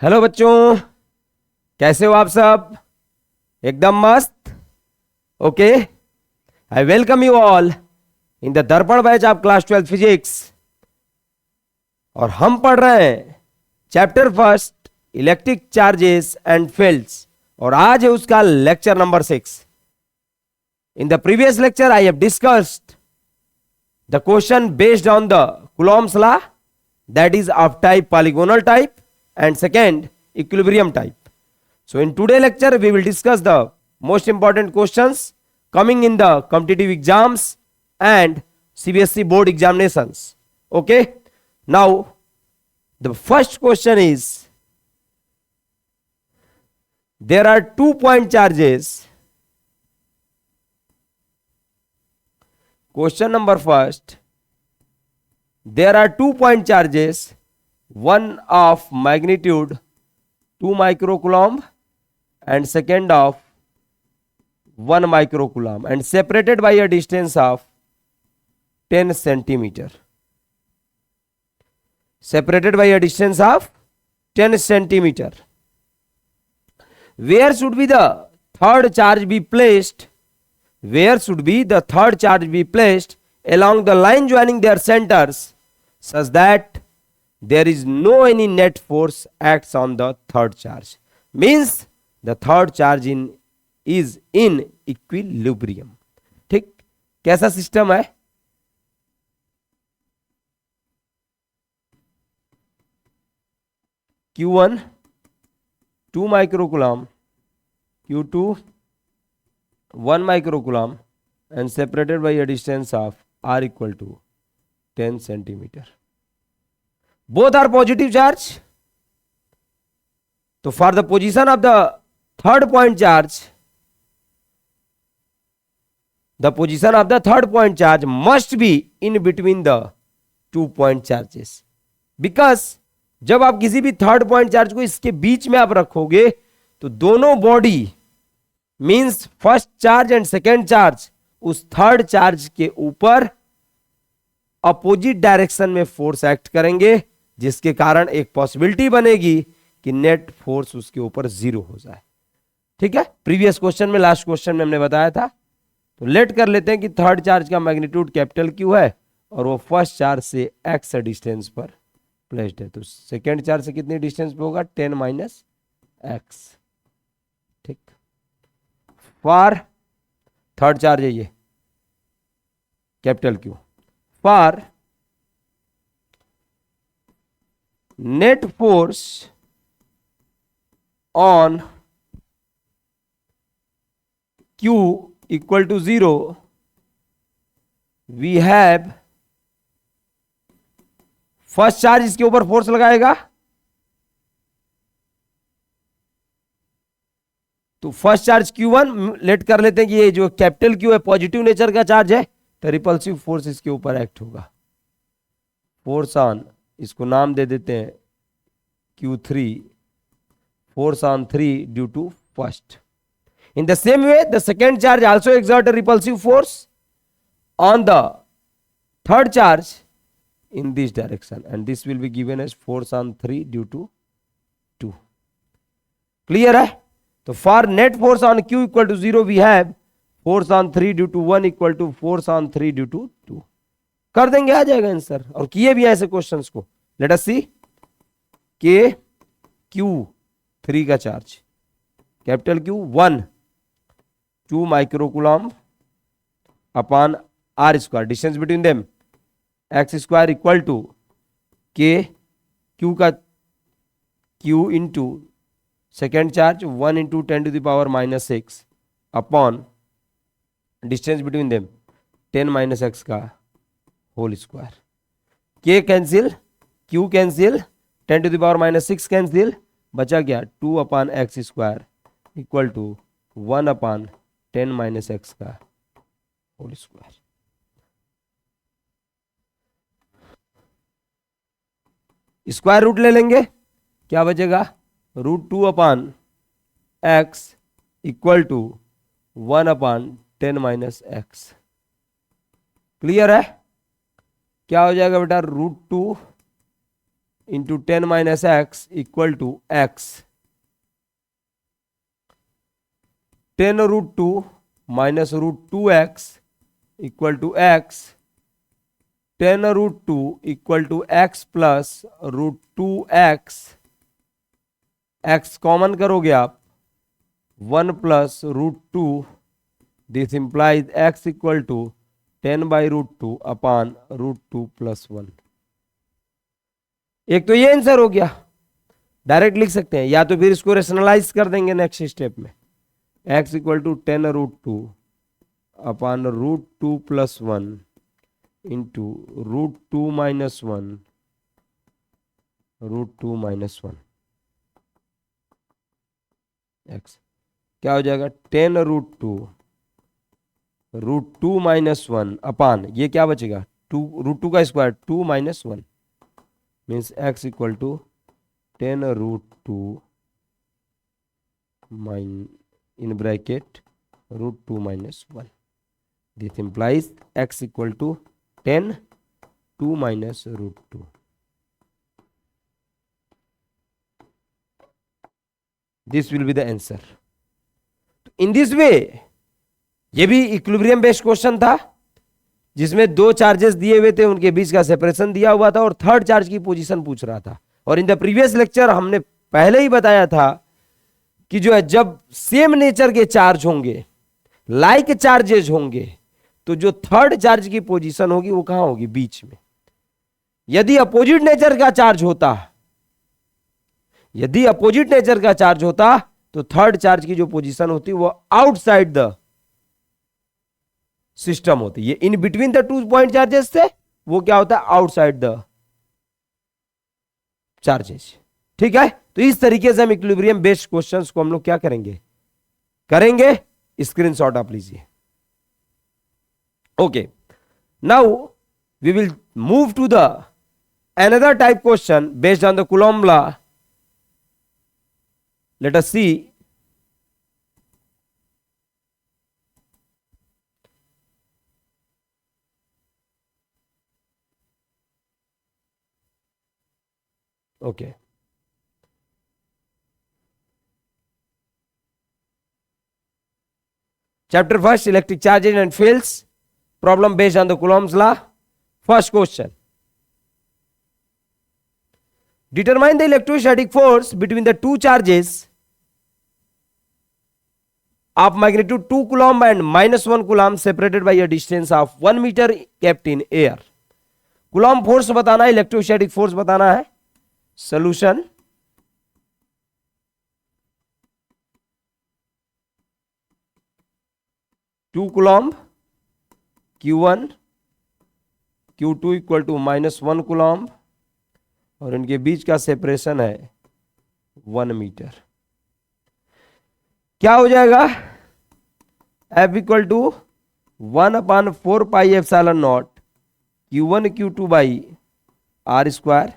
Hello बच्चों, कैसे हो आप सब? एकदम मस्त। Okay, I welcome you all in the दर्पण बैच ऑफ क्लास 12 फिजिक्स। और हम पढ़ रहे हैं chapter first, electric charges and fields. और आज है उसका lecture number 6। In the previous lecture I have discussed the question based on the Coulomb's law, that is of type polygonal type, and second equilibrium type. So in today lecture we will discuss the most important questions coming in the competitive exams and CBSE board examinations. Okay, now the first question is, there are 2 point charges. Question number first, there are 2 point charges, one of magnitude 2 microcoulomb and second of 1 microcoulomb, and separated by a distance of 10 centimeter. Separated by a distance of 10 centimeter. Where should be the third charge be placed? Where should be the third charge be placed along the line joining their centers, such that there is no any net force acts on the third charge? Means the third charge is in equilibrium. ठीक, कैसा system है? Q1 2 microcoulomb, Q2 1 microcoulomb, and separated by a distance of r equal to 10 centimeter. Both are positive charge. So for the position of the third point charge, the position of the third point charge must be in between the 2 point charges. Because जब आप किसी भी third point charge को इसके बीच में आप रखोगे तो दोनों body means first charge and second charge उस थर्ड चार्ज के ऊपर अपोजिट डायरेक्शन में फोर्स एक्ट करेंगे, जिसके कारण एक पॉसिबिलिटी बनेगी कि नेट फोर्स उसके ऊपर 0 हो जाए. ठीक है, प्रीवियस क्वेश्चन में, लास्ट क्वेश्चन में हमने बताया था. तो लेट कर लेते हैं कि थर्ड चार्ज का मैग्नीट्यूड कैपिटल क्यू है और वो फर्स्ट चार्ज से एक्स डिस्टेंस पर प्लेस्ड है. तो सेकेंड चार्ज से कितनी डिस्टेंस पे होगा? 10 माइनस एक्स. ठीक, फॉर थर्ड चार्ज है ये capital Q. For net force on Q equal to 0, we have first charge इसके ऊपर फोर्स लगाएगा तो फर्स्ट चार्ज Q1 लेट कर लेते हैं कि ये जो कैपिटल Q है पॉजिटिव नेचर का चार्ज है, तो रिपल्सिव फोर्स इसके ऊपर एक्ट होगा. फोर्स ऑन, इसको नाम दे देते हैं Q3, force on 3 due to first. In the same way, the second charge also exert a repulsive force on the third charge in this direction, and this will be given as force on 3 due to 2. Clear है? तो for net force on Q equal to 0, we have force on 3 due to 1 equal to force on 3 due to 2. कर देंगे, आ जाएगा answer. और किए भी ऐसे questions को. Let us see. के Q3 का charge capital Q 1 2 microcoulomb upon r square, distance between them x square equal to K Q का Q into second charge 1 into 10 to the power -6 upon distance between them 10 minus x का whole square. K cancel, Q cancel, 10 to the power -6 cancel, बचा गया 2 upon x square equal to 1 upon 10 minus x का whole square. Square root ले लेंगे, क्या बचेगा? √2 upon x equal to 1 upon 10 minus x. Clear है? क्या हो जाएगा बेटा? √2 into 10 minus x equal to x, 10√2 minus √2x equal to x, 10√2 equal to x plus √2x, x common करोगे आप, 1 plus √2, this implies x equal to 10/√2 upon √2 plus 1। एक तो ये आंसर हो गया, डायरेक्ट लिख सकते हैं, या तो फिर इसको रेशनलाइज कर देंगे नेक्स्ट स्टेप में, x equal to 10√2 upon √2 plus 1 into √2 minus 1, √2 minus 1 x क्या हो जाएगा, 10√2 √2 माइनस 1 अपान ये क्या बचेगा, 2 √2 का square 2 minus 1 means x equal to 10√2 in bracket √2 minus 1. This implies x equal to 10, 2 minus √2. This will be the answer. In this way, ये भी equilibrium based question था जिसमें दो चार्जेस दिए हुए थे, उनके बीच का सेपरेशन दिया हुआ था और थर्ड चार्ज की पोजीशन पूछ रहा था। और इन द प्रीवियस लेक्चर हमने पहले ही बताया था कि जो है जब सेम नेचर के चार्ज होंगे, लाइक चार्जेज होंगे, तो जो थर्ड चार्ज की पोजीशन होगी वो कहां होगी, बीच में। यदि अपोजिट नेचर का चार्ज होता, यदि अपोजिट नेचर का चार्ज होता तो थर्ड चार्ज की जो पोजीशन होती वो आउटसाइड द सिस्टम होती। ये in between the 2 point charges थे, वो क्या होता है, आउटसाइड द चार्जेस। ठीक है, तो इस तरीके से हम इक्विलिब्रियम बेस्ड क्वेश्चंस को हम लोग क्या करेंगे, स्क्रीनशॉट आप लीजिए। Okay, now we will move to the another type question based on the Coulomb law. Let us see okay. Chapter first, electric charges and fields, problem based on the Coulomb's law. First question, determine the electrostatic force between the two charges of magnitude 2 coulomb and -1 coulomb separated by a distance of 1 meter kept in air. Coulomb force बताना है, electrostatic force बताना है। Solution, two coulomb Q1 Q2 equal to -1 coulomb और इनके बीच का separation है 1 metre. क्या हो जाएगा, F equal to 1/4πε0 Q1 Q2 by R square,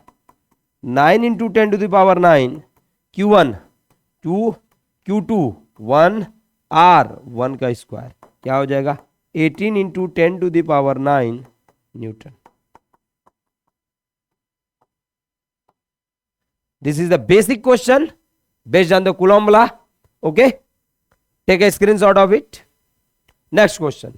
9 into 10 to the power 9 Q1 2 Q2 1 R 1 का स्क्वायर, क्या हो जाएगा 18 into 10 to the power 9 newton. This is the basic question based on the Coulomb law. Okay, take a screenshot of it. Next question,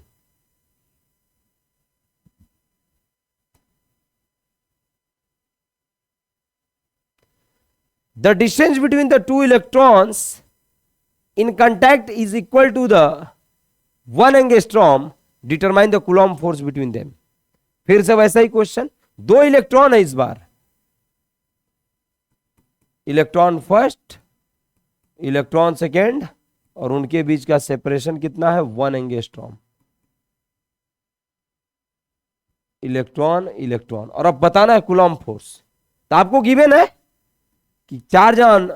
the distance between the two electrons in contact is equal to the 1 angstrom. Determine the Coulomb force between them. फिर से वैसा ही question, दो electron है इस बार, electron first, electron second, और उनके बीच का separation कितना है 1 एंगस्ट्रॉम। इलेक्ट्रॉन इलेक्ट्रॉन, और अब बताना है कूलॉम फोर्स। तो आपको गिवन है कि चार्ज ऑन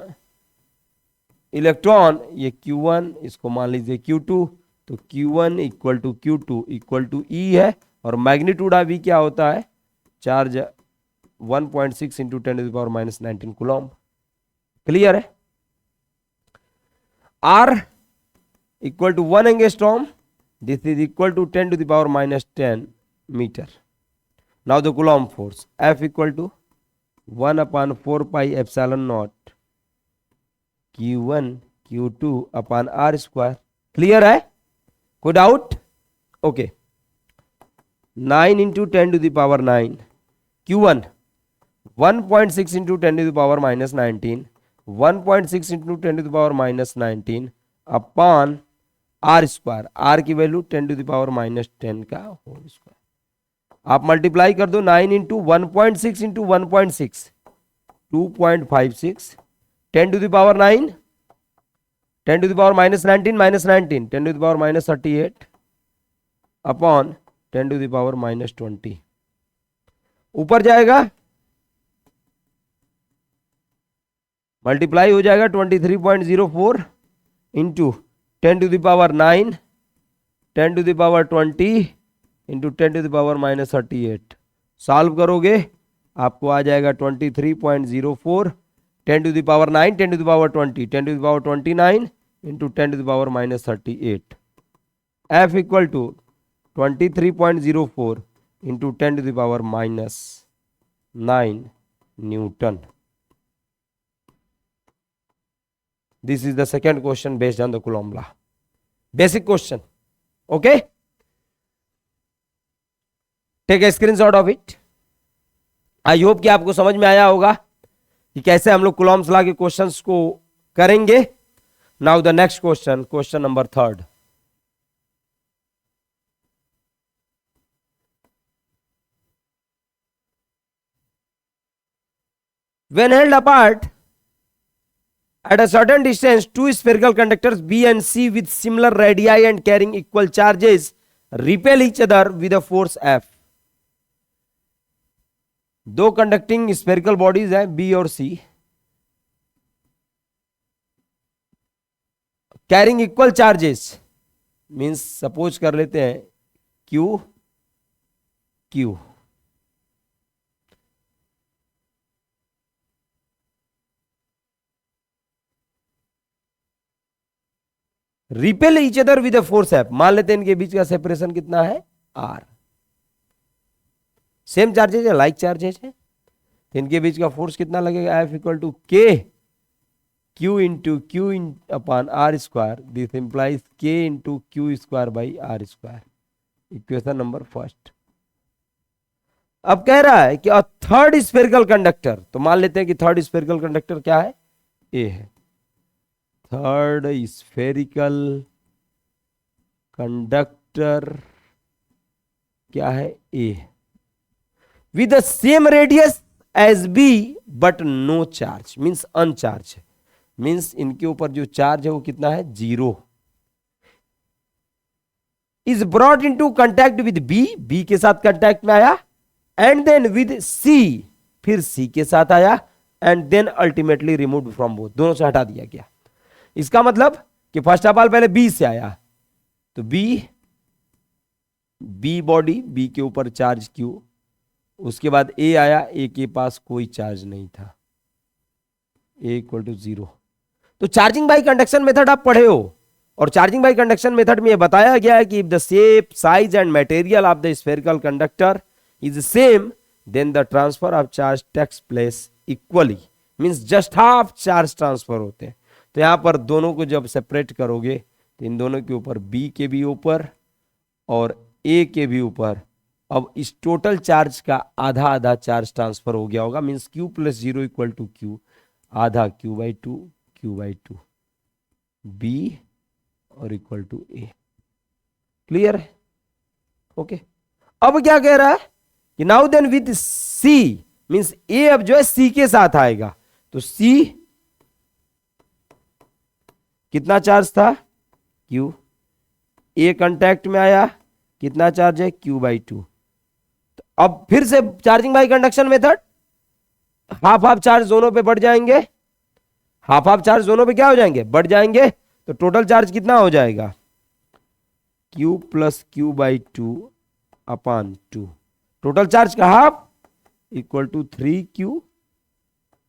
इलेक्ट्रॉन ये Q1, इसको मान लीजिए Q2, तो Q1 equal to Q2 equal to E है, और मैग्नीट्यूड ऑफ E क्या होता है, charge 1.6 into 10 to the power -19 coulomb. Clear है। R equal to 1 angstrom, this is equal to 10 to the power -10 metre. Now the coulomb force F equal to 1/4 pi epsilon naught Q1 Q2 upon R square. Clear है? कोई doubt? Okay. 9 into 10⁹9 Q1 1.6 into 10⁻⁻19 1.6 into 10⁻⁻19 upon R square. R की value 10⁻⁻10 का whole square. आप multiply कर दो 9 into 1.6 into 1.6 2.56 10⁻9 10⁻⁻19 -19 10⁻⁻38 upon 10⁻⁻20 ऊपर जाएगा multiply हो जाएगा 23.04 इंटू 10⁻9 10⁻20 इंटू 10⁻⁻38। सॉल्व करोगे आपको आ जाएगा 23.04 10⁻9 10⁻20 10⁻29 into 10⁻⁻38। F equal to 23.04 into 10⁻⁻9 newton. This is the second question based on the Coulomb law. Basic question. Okay? Take a screenshot of it. I hope कि आपको समझ में आया होगा कि कैसे हम लोग Coulomb's law के क्वेश्चंस को करेंगे। Now the next question, question number 3rd। When held apart at a certain distance, two spherical conductors B and C with similar radii and carrying equal charges repel each other with a force F. दो conducting spherical bodies हैं B और C, carrying equal charges means suppose कर लेते हैं Q Q. Repel each other with a force F. मान लेते हैं इनके बीच का सेपरेशन कितना है आर। सेम चार्जेज है, लाइक चार्जेज है, तो इनके बीच का फोर्स कितना लगेगा F equal to K Q into Q upon R square. This implies K into Q square by R square. Equation number 1। अब कह रहा है कि थर्ड स्फेरिकल कंडक्टर, तो मान लेते हैं कि थर्ड स्फेरिकल कंडक्टर क्या है ए है। थर्ड स्फेरिकल कंडक्टर क्या है A, with the same radius as B but no charge means uncharged. Means इनके ऊपर जो चार्ज है वो कितना है 0। Is brought into contact with B, B के साथ कांटेक्ट में आया, एंड देन विद सी, फिर सी के साथ आया, and then ultimately removed from both, दोनों से हटा दिया गया। इसका मतलब कि फर्स्ट ऑफ ऑल पहले बी से आया, तो बी बॉडी, बी के ऊपर चार्ज क्यू, उसके बाद ए आया, ए के पास कोई चार्ज नहीं था, ए इक्वल टू 0। तो चार्जिंग बाई कंडक्शन मेथड आप पढ़े हो, और चार्जिंग बाई कंडक्शन मेथड में यह बताया गया है कि if the shape size and material of the spherical conductor is same then the transfer of charge takes place equally, means just half charge transfer होते हैं। तो यहां पर दोनों को जब सेपरेट करोगे तो इन दोनों के ऊपर बी के भी ऊपर और ए के भी ऊपर अब इस टोटल चार्ज का आधा आधा चार्ज ट्रांसफर हो गया होगा, means Q plus 0 equal to Q, आधा क्यू बाई टू बी और इक्वल टू ए। क्लियर है? ओके। अब क्या कह रहा है कि now then with C, means A अब जो है सी के साथ आएगा, तो सी कितना चार्ज था क्यू, ए कांटेक्ट में आया, कितना चार्ज है क्यू बाई टू। तो अब फिर से charging by conduction method, half half charge दोनों पे बढ़ जाएंगे, हाफ हाफ चार्ज दोनों पे क्या हो जाएंगे बढ़ जाएंगे, तो टोटल चार्ज कितना हो जाएगा Q plus Q by two upon two. Total charge का half equal to 3q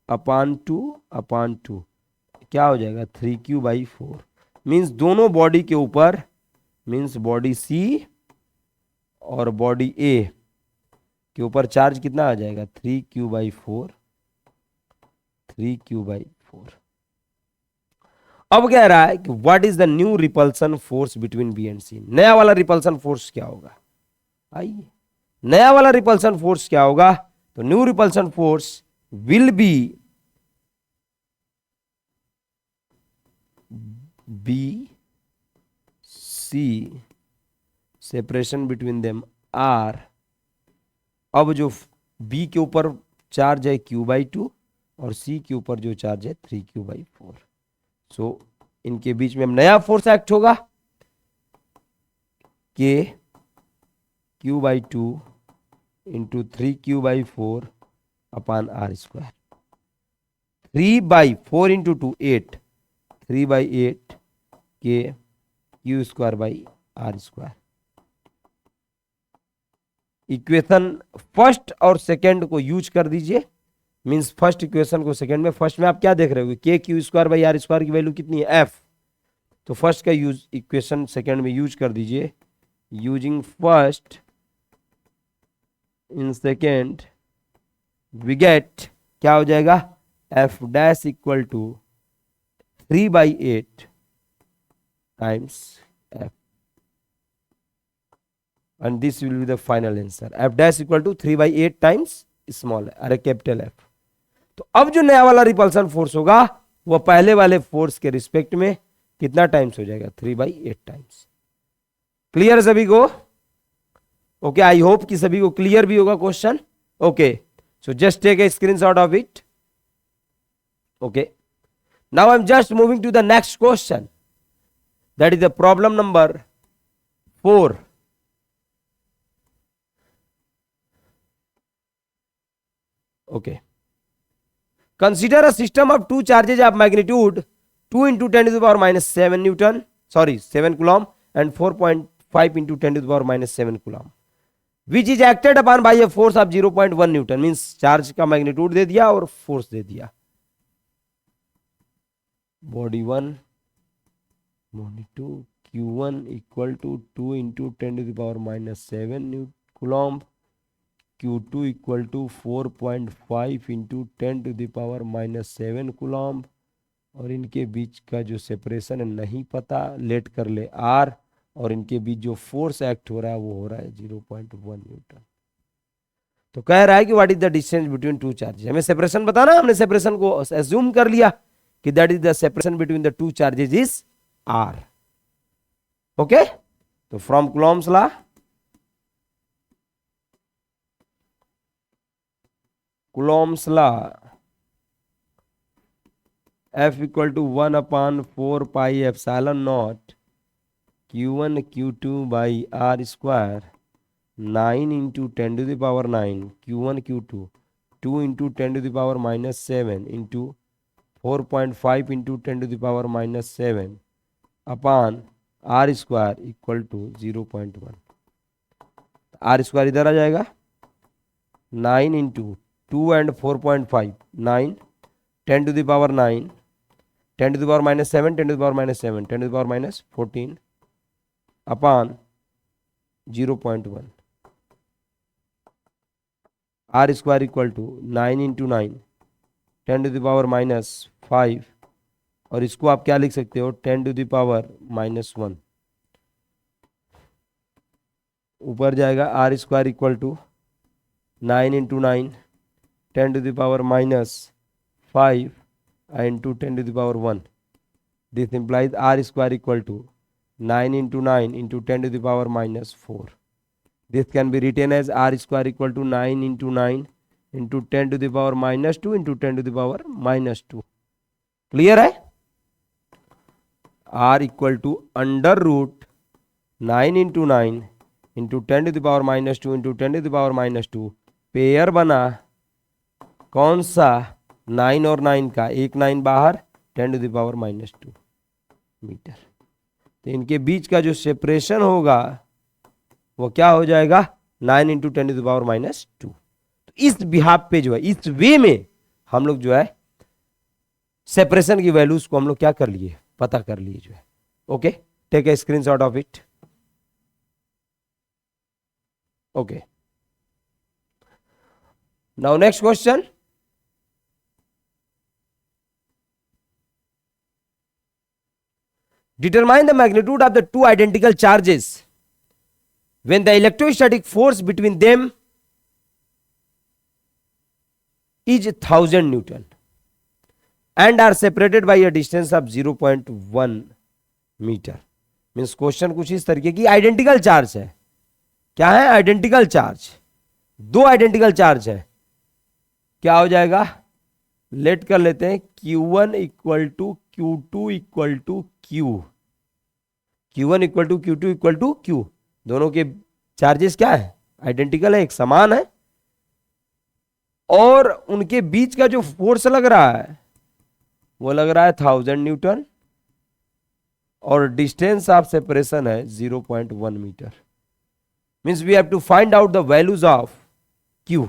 upon two, क्या हो जाएगा 3q बाई 4। मीन्स दोनों बॉडी के ऊपर, मीन्स बॉडी सी और बॉडी ए के ऊपर चार्ज कितना आ जाएगा 3q बाई 4 3q/4। अब कह रहा है कि what is the new repulsion force between B and C. नया वाला रिपल्सन फोर्स क्या होगा? आइए, नया वाला रिपल्सन फोर्स क्या होगा? तो new repulsion force will be B C separation between them R. अब जो बी के ऊपर चार्ज है q/2 और सी के ऊपर जो चार्ज है 3q/4। सो इनके बीच में हम नया फोर्स एक्ट होगा कि q/2 इंटू 3q/4 अपान r²। 3/4 इंटू 2 8, 3/8 के q²/r²। इक्वेशन फर्स्ट और सेकंड को यूज कर दीजिए, मींस फर्स्ट इक्वेशन को सेकंड में। फर्स्ट में आप क्या देख रहे हो? के q²/r² की वैल्यू कितनी है? f। तो फर्स्ट का यूज इक्वेशन सेकंड में यूज कर दीजिए। Using first in second we get, क्या हो जाएगा? f dash equal to 3/8 times f, and this will be the final answer। f dash equal to 3/8 times small अरे capital f। तो अब जो नया वाला रिपल्सन फोर्स होगा वो पहले वाले फोर्स के रिस्पेक्ट में कितना टाइम्स हो जाएगा? 3/8 टाइम्स। क्लियर सभी को? ओके, आई होप कि सभी को क्लियर भी होगा question. Okay, so just take a screenshot of it. Okay, now I am just moving to the next question, that is the problem number 4। Okay. Consider a system of two charges of magnitude 2 into 10 to the power minus 7 Newton, 7 coulomb, and 4.5 into 10 to the power minus 7 coulomb, which is acted upon by a force of 0.1 Newton। Means charge का magnitude दे दिया और force दे दिया। Body 1, body 2, Q1 equal to 2 into 10 to the power minus 7 coulomb, Q2 equal to 4.5 into 10 to the power minus 7 coulomb, और इनके बीच का जो सेपरेशन है नहीं पता, लेट कर ले R, और इनके बीच जो फोर्स एक्ट हो रहा है वो हो रहा है 0.1 न्यूटन। तो कह रहा है कि what is the distance between two charges. हमें सेपरेशन बताना, हमने सेपरेशन को एज्यूम कर लिया कि that is the separation between the two charges is R। Okay, तो from Coulomb's law, Coulomb's law, F equal to 1/4πε0 Q1 Q2/r², 9 into 10 to the power 9 Q1 Q2, 2 into 10 to the power minus 7 into 4.5 into 10 to the power minus 7 upon r² equal to 0.1। r² इधर आ जाएगा, 9 into 2 and 4.5, 9, 10 to the power 9, 10 to the power minus 7, 10 to the power minus 7, 10 to the power minus 14 upon 0.1। r² equal to 9 into 9, 10 to the power minus 5, और इसको आप क्या लिख सकते हो? 10 to the power minus 1। ऊपर जाएगा r² equal to 9 into 9, 10 to the power minus 5 into 10 to the power 1। This implies r² equal to 9 into 9 into 10 to the power minus 4। This can be written as r² equal to 9 into 9 into 10 to the power minus 2 into 10 to the power minus 2। क्लियर है? r equal to under root 9 into 9 into 10 to the power minus 2 into 10 to the power minus 2। Pair बना कौन सा? 9 और 9 का, एक 9 बाहर, 10 to the power minus 2 metre. तो इनके बीच का जो सेपरेशन होगा वो क्या हो जाएगा? 9 into 10 to the power minus 2। तो इस बिहाफ पे जो है, इस वे में हम लोग जो है सेपरेशन की वैल्यूज को हम लोग क्या कर लिए? पता कर लिए जो है। Okay, take a screenshot of it. Okay, now next question. Determine the magnitude of the two identical charges when the electrostatic force between them is 1000 Newton and are separated by a distance of 0.1 metre. Means question कुछ इस तरीके की, identical charge है. क्या है? Identical charge. दो identical charge है. क्या हो जाएगा? लेट कर लेते हैं Q1 equal to Q2 equal to Q. Q1 equal to Q2 equal to Q. दोनों के चार्जेस क्या है? आइडेंटिकल है, एक समान है. और उनके बीच का जो फोर्स लग रहा है वो लग रहा है 1000 न्यूटन और डिस्टेंस ऑफ सेपरेशन है 0.1 metre. Means we have to find out the values of Q.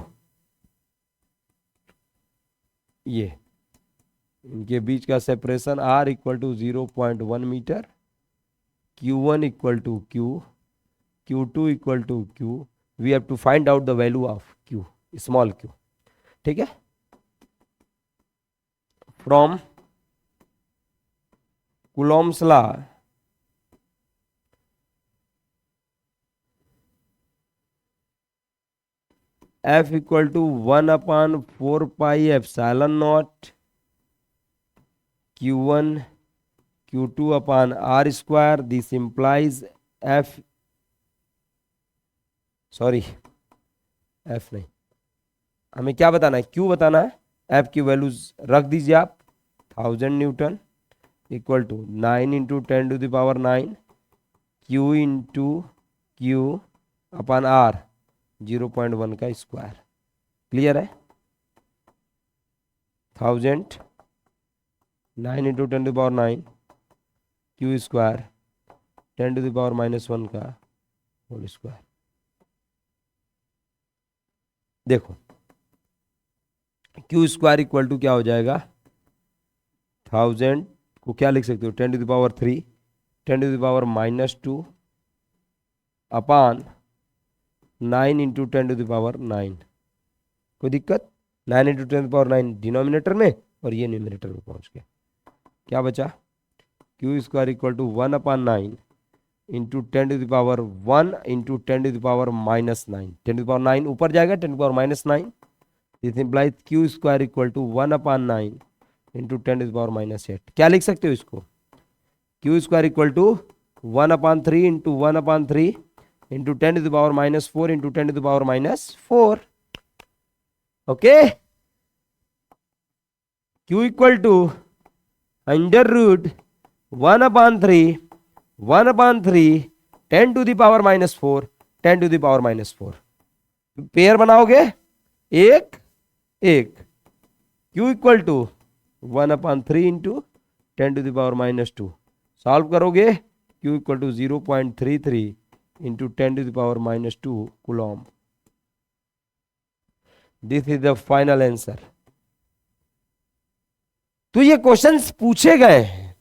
ये इनके बीच का separation R equal to 0.1 metre, Q1 equal to Q, Q2 equal to Q. We have to find out the value of Q, small q. ठीक है? From Coulomb's law F equal to 1/4πε0 Q1 Q2 upon R square. This implies F, sorry F नहीं, हमें क्या बताना है? Q बताना है. F की वैल्यूज रख दीजिए आप. 1000 newton equal to 9 into 10 to the power 9 Q into Q upon R 0.1 का स्क्वायर. क्लियर है? 1000 9 into 10 to the power 9 Q square 10 to the power -1 का होल स्क्वायर. देखो Q स्क्वायर इक्वल टू क्या हो जाएगा? 1000 को क्या लिख सकते हो? 10 to the power 3 10 to the power -2 upon 9 into 10 to the power 9. कोई दिक्कत? 9 into 10 to the power 9 denominator में और ये न्यूमिनेटर में पहुंच गया. क्या बचा? Q square equal to 1/9 into 10 to the power 1 into 10 to the power -9. 10 to the power 9 ऊपर जाएगा, 10 to the power -9. This implies Q square equal to 1/9 into 10 to the power -8. क्या लिख सकते हो इसको? Q square equal to 1/3 into 1/3 into 10 to the power -4 into 10 to the power -4. Okay. Q equal to under root 1/3 1/3 10 to the power -4 10 to the power -4. Pair बनाओगे एक एक. Q equal to 1/3 into 10 to the power -2. Solve करोगे Q equal to 0.33 into 10 to the power -2 coulomb. This is the final answer. तो ये questions पूछे गए हैं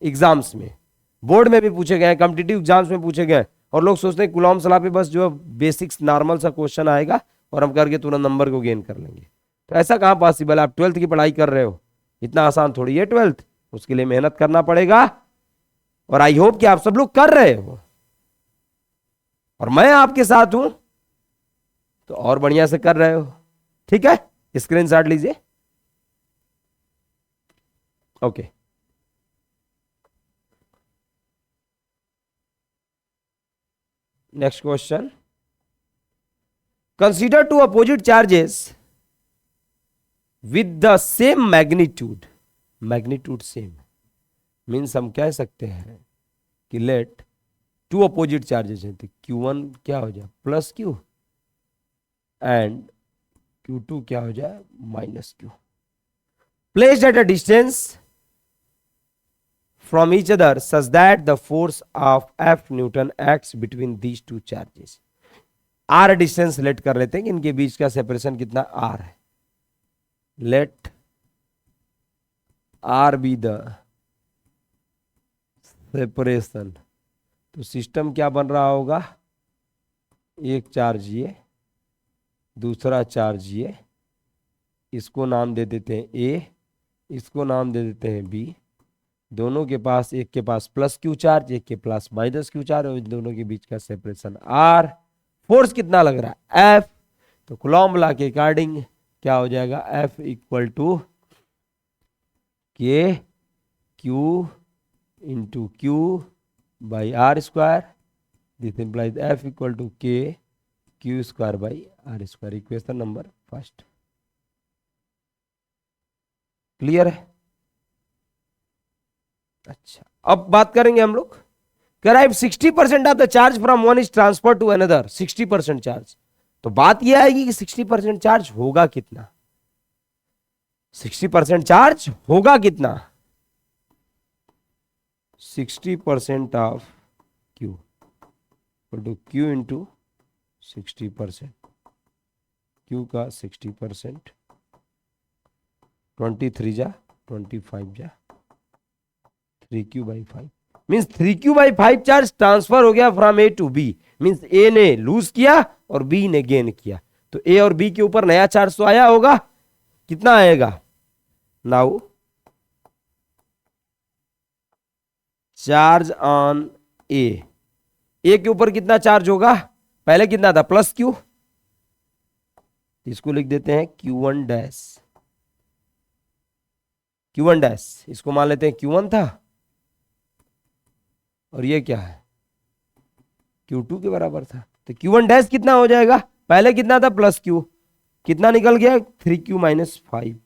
exams में, बोर्ड में भी पूछे गए हैं, कॉम्पिटिटिव एग्जाम्स में पूछे गए. और लोग सोचते हैं कूलॉम सला पे बस जो बेसिक्स नॉर्मल सा क्वेश्चन आएगा और हम करके तुरंत नंबर को गेन कर लेंगे. तो ऐसा कहाँ पॉसिबल है? आप 12th की पढ़ाई कर रहे हो, इतना आसान थोड़ी है 12th. उसके लिए मेहनत करना पड़ेगा और आई होप कि आप सब लोग कर रहे हो और मैं आपके साथ हूं तो और बढ़िया से कर रहे हो. ठीक है? स्क्रीनशॉट लीजिए. Okay. Next question. Consider two opposite charges with the same magnitude. Magnitude same means हम कह सकते हैं कि लेट टू अपोजिट चार्जेस हैं तो Q1 क्या हो जाए? प्लस Q एंड Q2 क्या हो जाए? -Q. Placed at a distance from each other such that the force of F Newton acts between these two charges. R distance let कर लेते हैं कि इनके बीच का सेपरेशन कितना R है. Let R be the separation. तो सिस्टम क्या बन रहा होगा? एक चार्ज ये, दूसरा चार्ज ये. इसको नाम दे देते हैं A, इसको नाम दे देते हैं B. दोनों के पास, एक के पास प्लस क्यू चार्ज, एक के पास माइनस क्यू चार्ज, और इन दोनों के बीच का सेपरेशन आर। फोर्स कितना लग रहा है? एफ। तो कूलॉम लॉ के अकॉर्डिंग क्या हो जाएगा? F equal to K Q into Q by R square. This implies F equal to K Q square by R square. Equation number first. Clear है? अच्छा, अब बात करेंगे हम लोग। कह 60% of the charge from one is transfer to another. 60% charge, तो बात यह आएगी कि 60% चार्ज होगा कितना? 60% चार्ज होगा कितना? 60% of Q to Q into 60%। Q का 60%, 23 जा 25 जा 3q/5 means 3q/5 charge transfer हो गया from A to B. Means A ने लूज किया और बी ने गेन किया, तो ए और बी के ऊपर नया चार्ज तो आया होगा। कितना आएगा? नाउ चार्ज ऑन ए के ऊपर कितना चार्ज होगा? पहले कितना था? Plus Q. इसको लिख देते हैं Q1 डैश। Q1 डैश इसको मान लेते हैं Q1 था, और ये क्या है? Q2 के बराबर था। तो Q1 डैश कितना हो जाएगा? पहले कितना था? Plus Q. कितना निकल गया? 3q-5।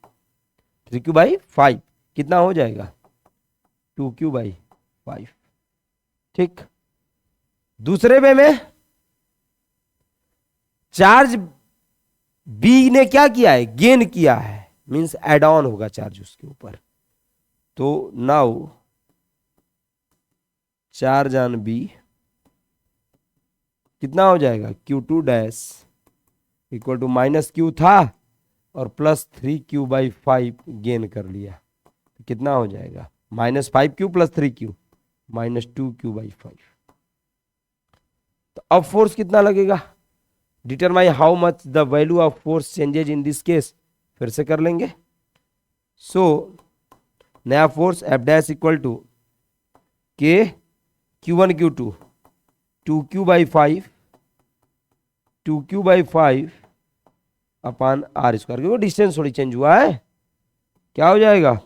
3q/5 कितना हो जाएगा? 2q/5। ठीक। दूसरे वे में चार्ज बी ने क्या किया है? गेन किया है, मींस एड ऑन होगा चार्ज उसके ऊपर। तो नाउ चार्ज ऑन बी कितना हो जाएगा? Q2 dash equal to minus Q था और प्लस 3q/5 गेन कर लिया, तो कितना हो जाएगा? -5q plus 3q -2q/5। तो अब फोर्स कितना लगेगा? Determine how much the value of force changes in this case. फिर से कर लेंगे। सो नया force F dash equal to K Q1 Q2 2q/5 upon R square, क्योंकि डिस्टेंस थोड़ी चेंज हुआ है। क्या हो जाएगा?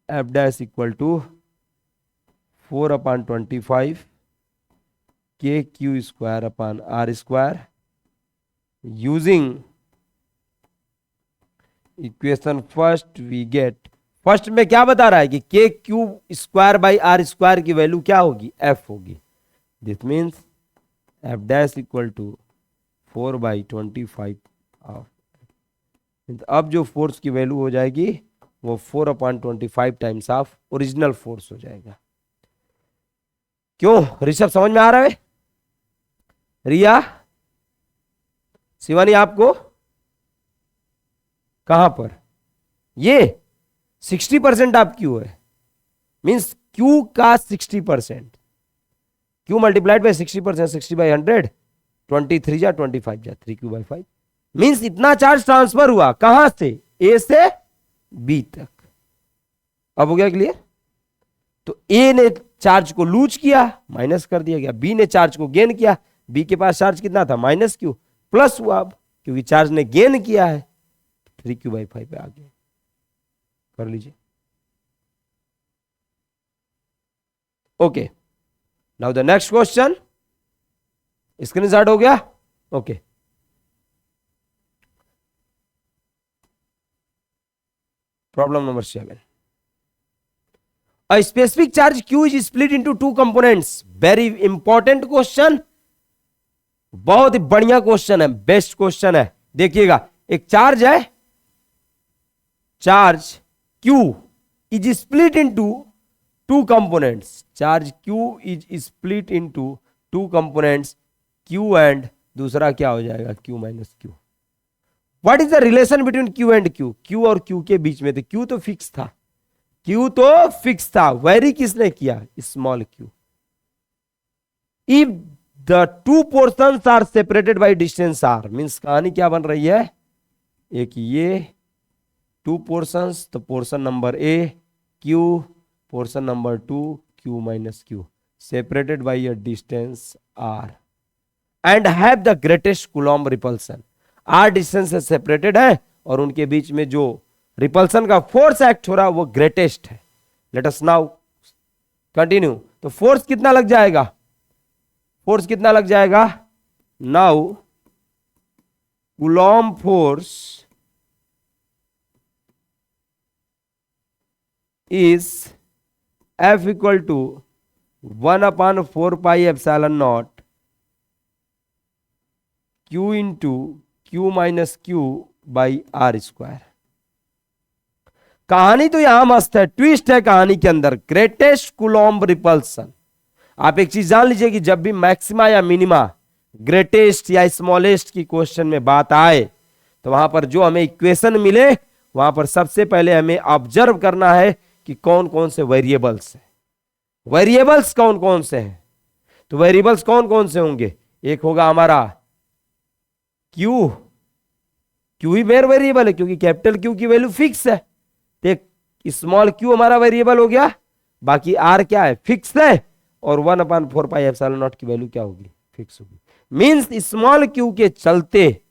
F dash equal to 4/25 K Q square upon R square. Using equation first we get, first में क्या बता रहा है कि K Q square by R square की वैल्यू क्या होगी? एफ होगी। This means F dash equal to 4/25 of. अब जो फोर्स की वैल्यू हो जाएगी वो 4/25 टाइम्स ऑफ ओरिजिनल फोर्स हो जाएगा। क्यों ऋषभ, समझ में आ रहा है? रिया, शिवानी, आपको कहां पर? ये 60% आप क्यू है, मींस क्यू का 60%, क्यू मल्टीप्लाइड बाई 60%, 60/100, 23 जा 25 जा 3q/5। मींस इतना चार्ज ट्रांसफर हुआ कहां से? ए से बी तक। अब हो गया क्लियर? तो ए ने चार्ज को लूज किया, माइनस कर दिया गया। बी ने चार्ज को गेन किया, बी के पास चार्ज कितना था? -q, प्लस हुआ अब क्योंकि चार्ज ने गेन किया है, 3q/5 पे आ गया। कर लीजिए। Okay, now the next question. Screenshot हो गया? Okay. Problem number 7। A specific charge Q is split into two components. Very important question, बहुत ही बढ़िया क्वेश्चन है, बेस्ट क्वेश्चन है। देखिएगा, एक चार्ज है, charge Q is split into two components. Charge Q is split into two components, Q and दूसरा क्या हो जाएगा? Q minus Q। What is the relation between Q and Q? Q और Q के बीच में, तो Q तो फिक्स था, Q तो फिक्स था, वेरी किसने किया? Small q। If the two portions are separated by distance r, means कहानी क्या बन रही है? एक ये टू पोर्शंस, तो portion number A Q, portion number 2 Q minus Q separated by a distance R and have the greatest Coulomb repulsion. R distance से separated है और उनके बीच में जो रिपल्सन का फोर्स एक्ट हो रहा है वो ग्रेटेस्ट है. Let us now continue. तो फोर्स कितना लग जाएगा? फोर्स कितना लग जाएगा? Now Coulomb force is F equal to 1/4πε0 Q into Q minus Q by R square. कहानी तो यहां मस्त है, ट्विस्ट है कहानी के अंदर. Greatest Coulomb repulsion. आप एक चीज जान लीजिए कि जब भी मैक्सिमा या मिनिमा, ग्रेटेस्ट या स्मॉलेस्ट की क्वेश्चन में बात आए तो वहां पर जो हमें इक्वेशन मिले वहां पर सबसे पहले हमें ऑब्जर्व करना है कि कौन कौन से वेरिएबल्स हैं. वेरिएबल्स कौन कौन से हैं? तो वेरिएबल्स कौन कौन से होंगे? एक होगा हमारा Q. Q ही मेन वेरिएबल है क्योंकि कैपिटल Q की वैल्यू फिक्स है. तो एक स्मॉल q हमारा वेरिएबल हो गया, बाकी R क्या है? फिक्स है. और 1/4πε0 की वैल्यू क्या होगी? फिक्स होगी. मींस स्मॉल q के चलते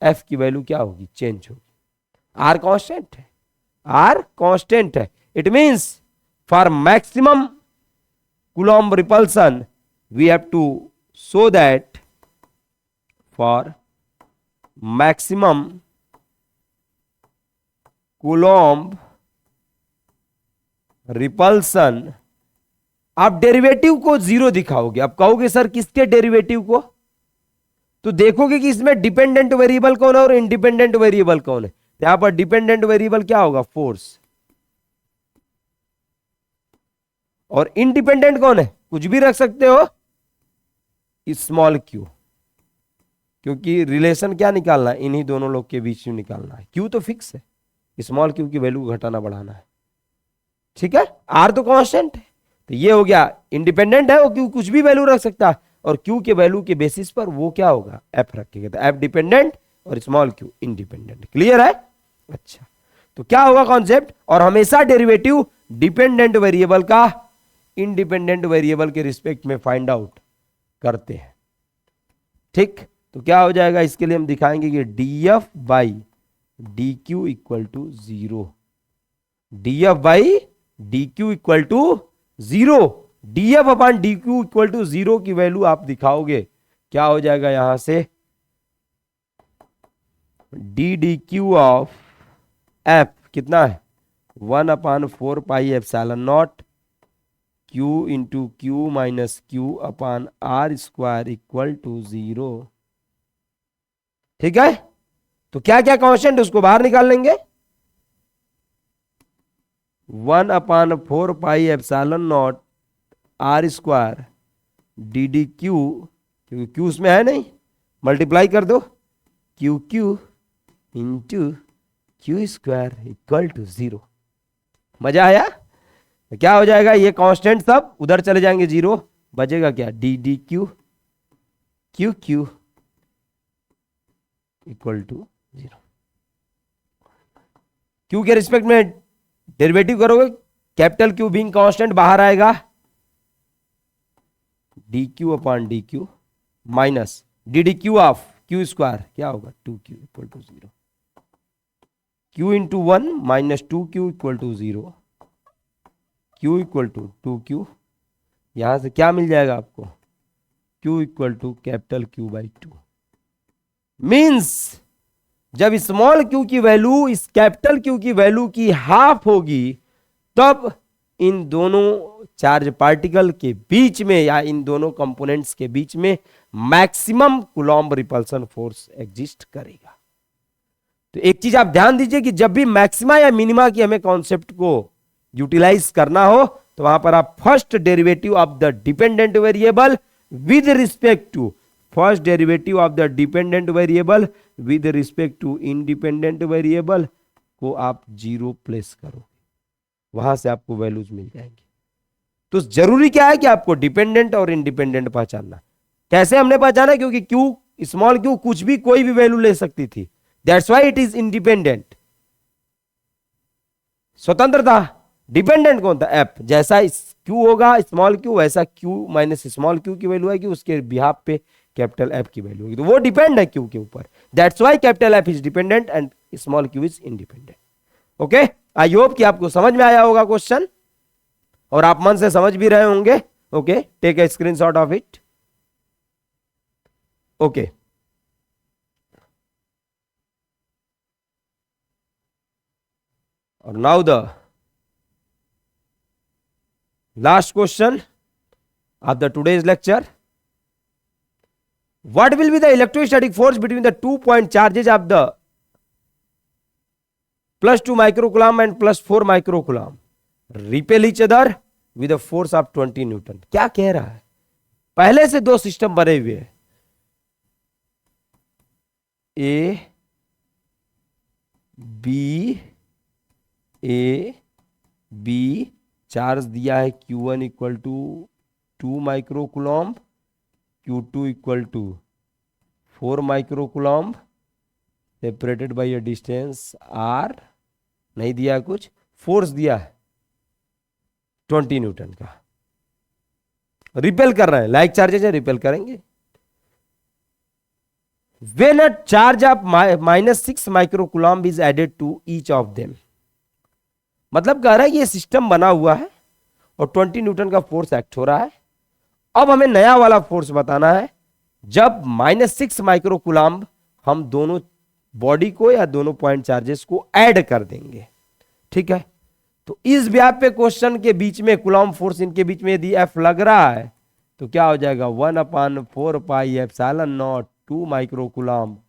f की वैल्यू क्या होगी? चेंज होगी. R कांस्टेंट है. R कांस्टेंट है. It means for maximum Coulomb repulsion we have to show that for maximum Coulomb repulsion आप डेरिवेटिव को जीरो दिखाओगे. आप कहोगे सर किसके डेरिवेटिव को? तो देखोगे कि इसमें डिपेंडेंट वेरिएबल कौन है और इंडिपेंडेंट वेरिएबल कौन है. यहां पर डिपेंडेंट वेरिएबल क्या होगा? फोर्स. और इंडिपेंडेंट कौन है? कुछ भी रख सकते हो, स्मॉल q. क्योंकि रिलेशन क्या निकालना है? इन्हीं दोनों लोग के बीच में निकालना है. q तो फिक्स है, स्मॉल q की वैल्यू घटाना बढ़ाना है. ठीक है. r तो कांस्टेंट है. तो ये हो गया इंडिपेंडेंट है, वो q कुछ भी वैल्यू रख सकता है और q के वैल्यू के बेसिस पर वो क्या होगा? f रखेगा. तो f डिपेंडेंट और स्मॉल q इंडिपेंडेंट. क्लियर है? अच्छा, तो क्या होगा कॉन्सेप्ट? और हमेशा डेरिवेटिव डिपेंडेंट वेरिएबल का इंडिपेंडेंट वेरिएबल के रिस्पेक्ट में फाइंड आउट करते हैं. ठीक. तो क्या हो जाएगा? इसके लिए हम दिखाएंगे कि df by dq equal to 0. df by dq equal to 0. df upon dq equal to 0 की वैल्यू आप दिखाओगे. क्या हो जाएगा यहां से? dq ऑफ f कितना है? 1/4πε0 q into Q minus Q upon R square equal to 0. ठीक है. तो क्या क्या कांस्टेंट उसको बाहर निकाल लेंगे. 1/4πε0 R स्क्वायर dd क्यू, क्योंकि क्यू उसमें है नहीं, मल्टीप्लाई कर दो. Q Q into Q square equal to 0. मजा आया? क्या हो जाएगा? ये कांस्टेंट सब उधर चले जाएंगे, 0 बचेगा क्या? dd Q Q Q equal to 0. Q के रिस्पेक्ट में डेरिवेटिव करोगे, कैपिटल क्यू बीइंग कांस्टेंट बाहर आएगा. dq upon dq minus dd Q of Q square क्या होगा? 2q equal to 0. q into 1 minus 2q equal to 0. q equal to 2q. यहां से क्या मिल जाएगा आपको? q equal to capital Q by 2. Means जब स्मॉल q की वैल्यू इस कैपिटल Q की वैल्यू की हाफ होगी तब इन दोनों चार्ज पार्टिकल के बीच में या इन दोनों कंपोनेंट्स के बीच में maximum Coulomb repulsion force exist करेगा. तो एक चीज आप ध्यान दीजिए कि जब भी मैक्सिमा या मिनिमा की हमें कॉन्सेप्ट को यूटिलाइज करना हो तो वहां पर आप first derivative of the dependent variable with respect to first derivative of the dependent variable with respect to independent variable को आप 0 प्लेस करो. वहां से आपको वैल्यूज मिल जाएंगी. तो जरूरी क्या है कि आपको डिपेंडेंट और इंडिपेंडेंट पहचानना. कैसे हमने पहचाना? क्योंकि क्यू, स्मॉल क्यू कुछ भी कोई भी वैल्यू ले सकती थी. That's why it is independent. स्वतंत्र था। डिपेंडेंट कौन था? एफ। जैसा क्यू होगा स्मॉल क्यू, वैसा क्यू माइनस स्मॉल क्यू की वैल्यू आएगी, उसके बिहाफ पे कैपिटल एफ की वैल्यू होगी, तो वो डिपेंड है क्यू के ऊपर। That's why capital F is dependent and small Q is independent. Okay, I hope कि आपको समझ में आया होगा क्वेश्चन, और आप मन से समझ भी रहे होंगे। Okay, take a screenshot of it. Okay, और now the last question of the today's lecture. What will be the electrostatic force between the 2 point charges of the +2 microcoulomb and +4 microcoulomb repel each other with a force of 20 Newton? क्या कह रहा है? पहले से दो system बने हुए हैं, ए बी चार्ज दिया है Q1 equal to 2 microcoulomb, Q2 equal to 4 microcoulomb, separated by a distance R। नहीं दिया कुछ, फोर्स दिया है 20 न्यूटन का। रिपेल कर रहे हैं, लाइक चार्जेज है, रिपेल करेंगे। When a charge of -6 microcoulomb is added to each of them, मतलब कह रहा है ये सिस्टम बना हुआ है और 20 न्यूटन का फोर्स एक्ट हो रहा है। अब हमें नया वाला फोर्स बताना है जब -6 माइक्रोकुलॉम्ब हम दोनों बॉडी को या दोनों पॉइंट चार्जेस को ऐड कर देंगे। ठीक है, तो इस व्याप पे क्वेश्चन के बीच में कुलॉम्ब फोर्स इनके बीच में यदि एफ लग रहा है तो क्या हो जाएगा 1/4 पाई एप्सिलॉन नॉट 2 माइक्रोकुलॉम्ब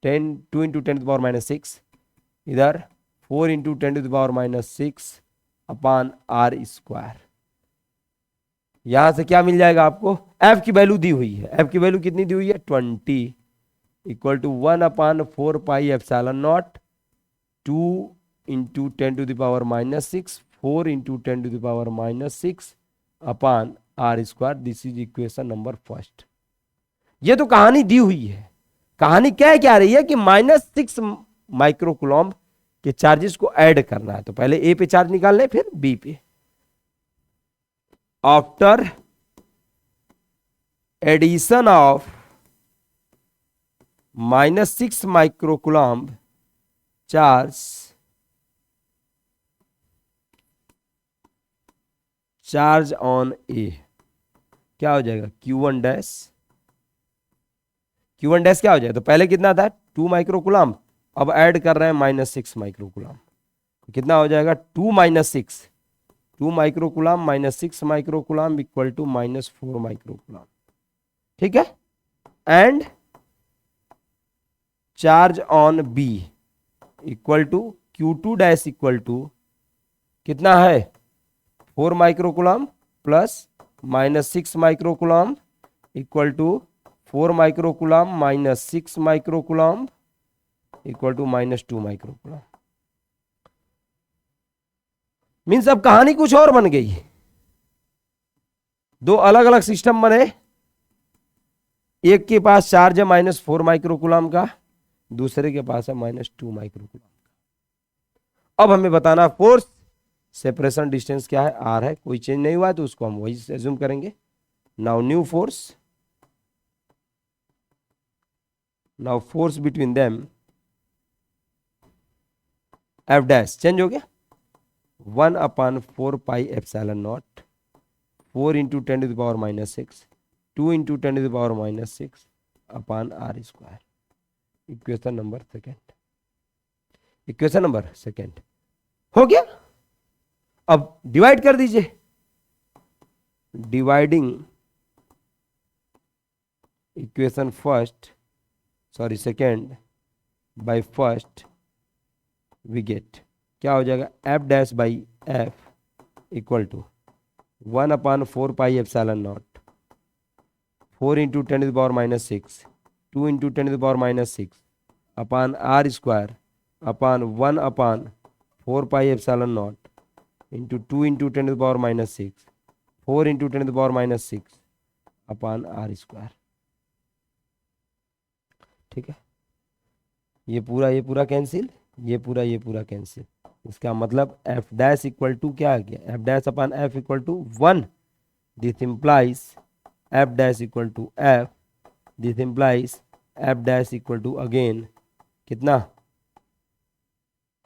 2 × 10⁻⁶, इधर 4 × 10⁻⁶ अपान R स्क्वायर। यहां से क्या मिल जाएगा आपको? एफ की वैल्यू दी हुई है, एफ की वैल्यू कितनी दी हुई है? 20 equal to 1/4 pi epsilon naught 2 × 10⁻⁶, 4 × 10⁻⁶ upon R square. This is equation number first. ये तो कहानी दी हुई है। कहानी क्या रही है कि -6 माइक्रोकुलॉम्ब के चार्जेस को ऐड करना है, तो पहले ए पे चार्ज निकाल लें, फिर बी पे। After addition of -6 microcoulomb charge on A, क्या हो जाएगा? Q1 डैश क्या हो जाएगा? तो पहले कितना था? 2 माइक्रोकुलॉम्ब, अब ऐड कर रहे हैं -6 माइक्रोकुलॉम्ब, कितना हो जाएगा? 2 माइक्रोकुलॉम्ब -6 माइक्रोकुलॉम्ब इक्वल टू -4 माइक्रोकुलॉम्ब। ठीक है, and charge on B equal to Q2 dash equal to कितना है? 4 microcoulomb plus -6 microcoulomb equal to 4 microcoulomb -6 microcoulomb equal to -2 microcoulomb. Means अब कहानी कुछ और बन गई। दो अलग अलग सिस्टम बने, एक के पास चार्ज है -4 माइक्रोकुलॉम्ब का, दूसरे के पास है -2 माइक्रोकुलॉम्ब का। अब हमें बताना फोर्स, सेपरेशन डिस्टेंस क्या है? R है, कोई चेंज नहीं हुआ है तो उसको हम वही एज्यूम करेंगे। Now new force, now force between them F dash change हो गया, 1/4 pi epsilon naught 4 × 10⁻⁶, 2 × 10⁻⁶ upon R square. Equation number second हो गया। अब डिवाइड कर दीजिए, dividing equation second by first we get, क्या हो जाएगा? F dash by F equal to 1/4 pi epsilon naught 4 × 10⁻⁶, 2 × 10⁻⁶ upon R square upon 1/4 pi epsilon not into 2 × 10⁻⁶, 4 × 10⁻⁶ upon R square. ठीक है, ये पूरा कैंसिल, ये पूरा कैंसिल, इसका मतलब एफ डैश इक्वल टू क्या आ गया, F dash upon F equal to 1, this implies F dash equal to F, this implies F dash equal to again कितना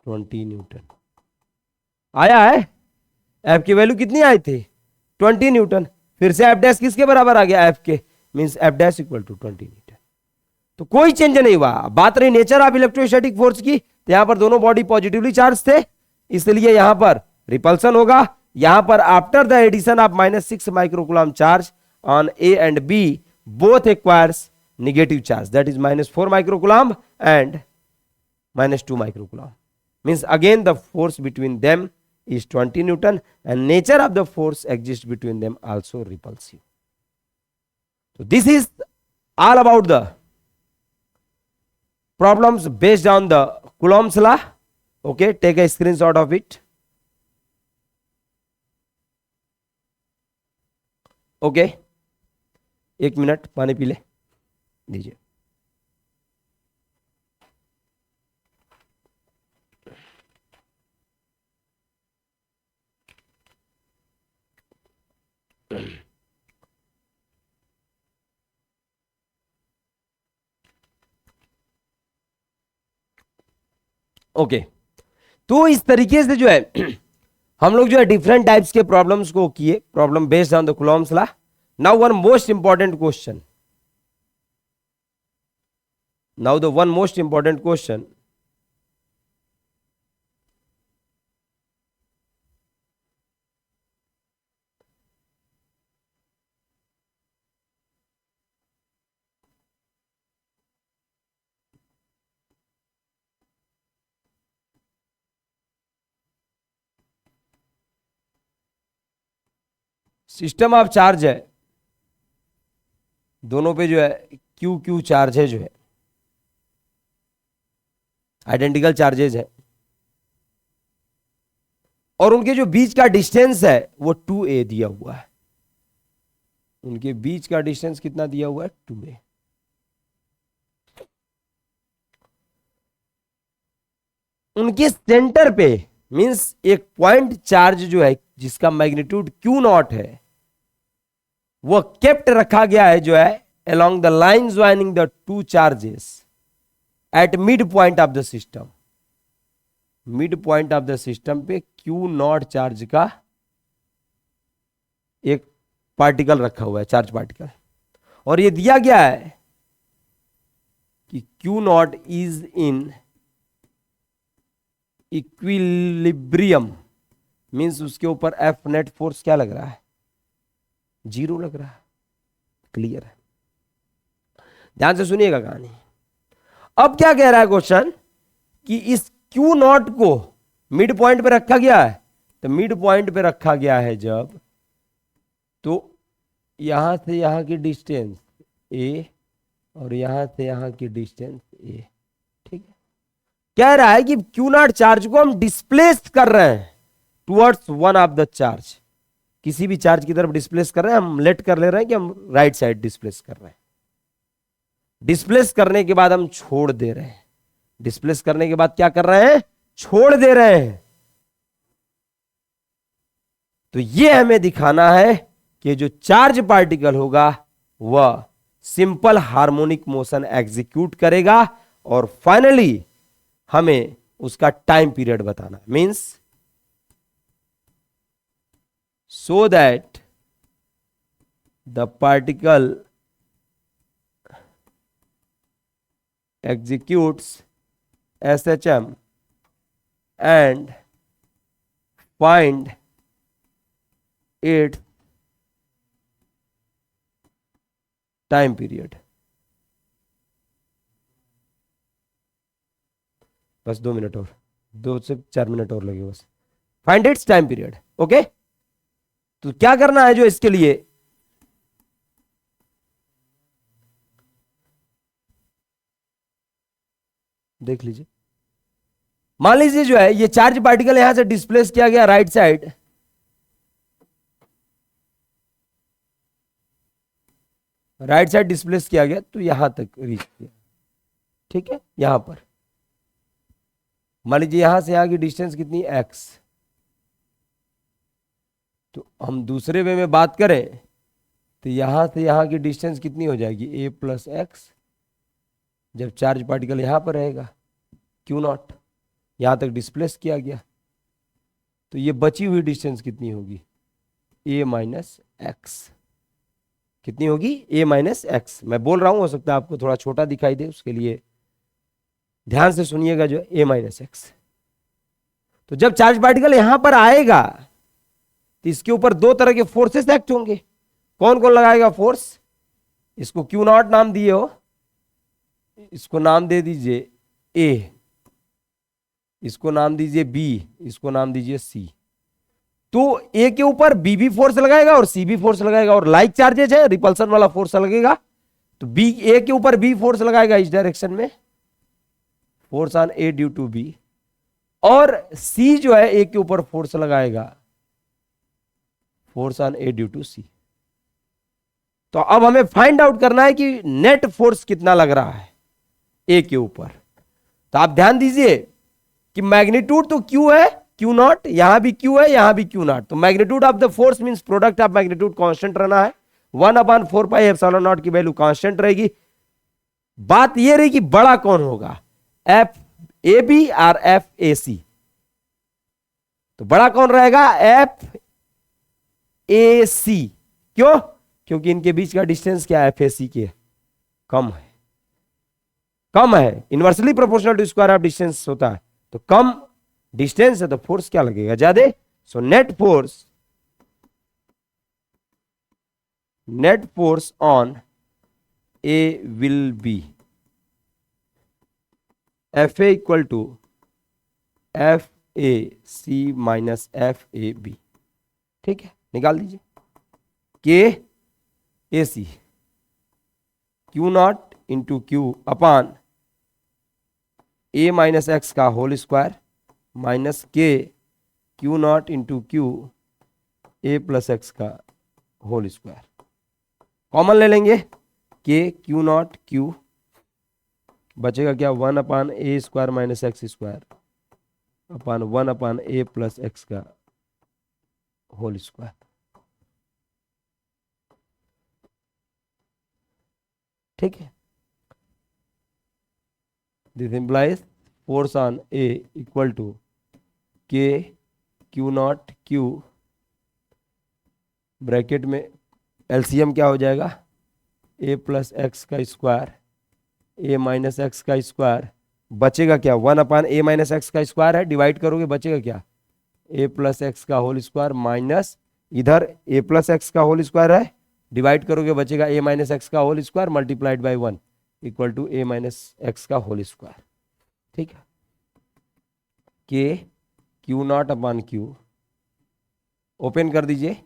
20 न्यूटन आया है। एफ की वैल्यू कितनी आई थी 20 न्यूटन, फिर से एफ डैश किसके बराबर आ गया एफ के, means F dash equal to 20 newton. तो कोई चेंज नहीं हुआ। बात रही नेचर ऑफ इलेक्ट्रोस्टैटिक फोर्स की, तो यहां पर दोनों बॉडी पॉजिटिवली चार्ज थे, इसलिए यहां पर रिपल्सन होगा। यहां पर after the addition of -6 microcoulomb charge on A and B both acquires negative charge, that is -4 microcoulomb and -2 microcoulomb, means again the force between them is 20 Newton and nature of the force exists between them also repulsive. So this is all about the problems based on the Coulomb's law. Okay, take a screenshot of it. Okay, एक minute पानी P ले दीजिए। Okay तो इस तरीके से जो है हम लोग जो है डिफरेंट टाइप्स के प्रॉब्लम्स को किए, problem based on the Coulomb's law. Now one most important question, now the one most important question, system of charge है, दोनों पे जो है क्यू क्यू चार्ज है, जो है आइडेंटिकल चार्जेज है, और उनके जो बीच का डिस्टेंस है वो 2a दिया हुआ है। उनके बीच का डिस्टेंस कितना दिया हुआ है 2a। उनके सेंटर पे मींस एक पॉइंट चार्ज जो है जिसका मैग्नीट्यूड Q0 है वो केप्ट रखा गया है जो है along the line joining the two charges at mid point of the system। Mid point of the system पे Q0 चार्ज का एक पार्टिकल रखा हुआ है, चार्ज पार्टिकल, और ये दिया गया है कि Q0 is in equilibrium, means उसके ऊपर एफ नेट फोर्स क्या लग रहा है 0 लग रहा है। क्लियर है, ध्यान से सुनिएगा कहानी। अब क्या कह रहा है क्वेश्चन कि इस Q0 को मिड पॉइंट पे रखा गया है, तो मिड पॉइंट पे रखा गया है जब, तो यहां से यहां की डिस्टेंस a और यहां से यहां की डिस्टेंस a, ठीक है। कह रहा है कि Q0 चार्ज को हम डिस्प्लेस कर रहे हैं towards one of the charge, किसी भी चार्ज की तरफ डिस्प्लेस कर रहे हैं, हम लेट कर ले रहे हैं कि हम राइट साइड डिस्प्लेस कर रहे हैं। डिस्प्लेस करने के बाद हम छोड़ दे रहे हैं, डिस्प्लेस करने के बाद क्या कर रहे हैं छोड़ दे रहे हैं। तो ये हमें दिखाना है कि जो चार्ज पार्टिकल होगा वह सिंपल हार्मोनिक मोशन एग्जीक्यूट करेगा और फाइनली हमें उसका टाइम पीरियड बताना, means so that the particle executes SHM and find its time period। बस 2 मिनट और, 2 से 4 मिनट और लगे बस। Find its time period. Okay, तो क्या करना है जो इसके लिए देख लीजिए। मान लीजिए जो है ये चार्ज पार्टिकल यहां से डिस्प्लेस किया गया right side, right side displace किया गया तो यहां तक रीच किया, ठीक है, यहां पर। मान लीजिए यहां से यहाँ की डिस्टेंस कितनी x, तो हम दूसरे वे में बात करें तो यहां से यहाँ की डिस्टेंस कितनी हो जाएगी a प्लस एक्स, जब चार्ज पार्टिकल यहां पर रहेगा क्यू नॉट, यहां तक डिस्प्लेस किया गया, तो ये बची हुई डिस्टेंस कितनी होगी a माइनस एक्स, कितनी होगी a माइनस एक्स। मैं बोल रहा हूं, हो सकता है आपको थोड़ा छोटा दिखाई दे, उसके लिए ध्यान से सुनिएगा, जो a माइनस एक्स। तो जब चार्ज पार्टिकल यहां पर आएगा तो इसके ऊपर दो तरह के फोर्सेस एक्ट होंगे। कौन कौन लगाएगा फोर्स, इसको क्यू नॉट नाम दिए हो, इसको नाम दे दीजिए ए, इसको नाम दीजिए बी, इसको नाम दीजिए सी। तो ए के ऊपर बी भी फोर्स लगाएगा और सी भी फोर्स लगाएगा, और लाइक चार्जेज है, रिपल्सन वाला फोर्स लगेगा, तो बी ए के ऊपर बी फोर्स लगाएगा इस डायरेक्शन में, force on A due to B, और सी जो है ए के ऊपर फोर्स लगाएगा, force on A due to C. तो अब हमें फाइंड आउट करना है कि नेट फोर्स कितना लग रहा है ए के ऊपर। तो आप ध्यान दीजिए कि मैग्नीट्यूड तो क्यू है, क्यू नॉट, यहां भी क्यू है, यहां भी क्यू नॉट, तो magnitude of the force means product of magnitude constant रहना है, 1/4πε0 की वैल्यू कांस्टेंट रहेगी। बात यह रही कि बड़ा कौन होगा, एफ ए बी और एफ ए सी। तो बड़ा कौन रहेगा, एफ ए सी। क्यों, क्योंकि इनके बीच का डिस्टेंस क्या है, एफ ए सी के कम है, कम है, inversely proportional to square of distance होता है, तो कम डिस्टेंस है तो फोर्स क्या लगेगा, ज्यादा। So net force on A will be F A equal to F A C minus F A B. ठीक है, निकाल दीजिए, K A C Q not into Q upon A minus x का whole square minus K Q not into Q A plus x का whole square. Common ले लेंगे, K Q not Q, बचेगा क्या, 1/a² minus x square upon 1/a plus x का whole square. ठीक है, this implies force on A equal to K Q not Q, bracket में LCM क्या हो जाएगा, ए प्लस एक्स का स्क्वायर ए माइनस एक्स का स्क्वायर, बचेगा क्या, 1/a माइनस एक्स का स्क्वायर है, डिवाइड करोगे बचेगा क्या, ए प्लस एक्स का होल स्क्वायर माइनस इधर ए प्लस एक्स का होल स्क्वायर है, डिवाइड करोगे बचेगा ए माइनस एक्स का whole square multiplied by 1 equal to A minus x का होल स्क्वायर। ठीक है, K Q not upon Q, open कर दीजिए,